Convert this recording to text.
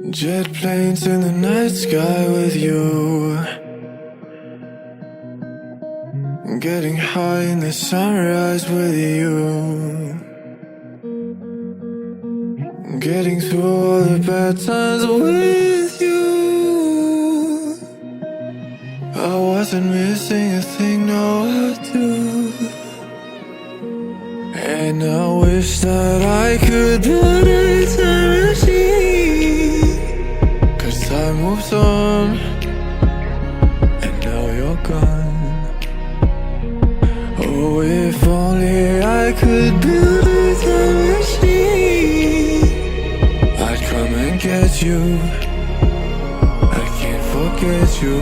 Jet planes in the night sky with you, getting high in the sunrise with you, getting through all the bad times with you. I wasn't missing a thing, no I do. And I wish that I could build a time machine, 'cause time moves on, and now you're gone. Oh, if only I could build a time machine, I'd come and get you. I can't forget you.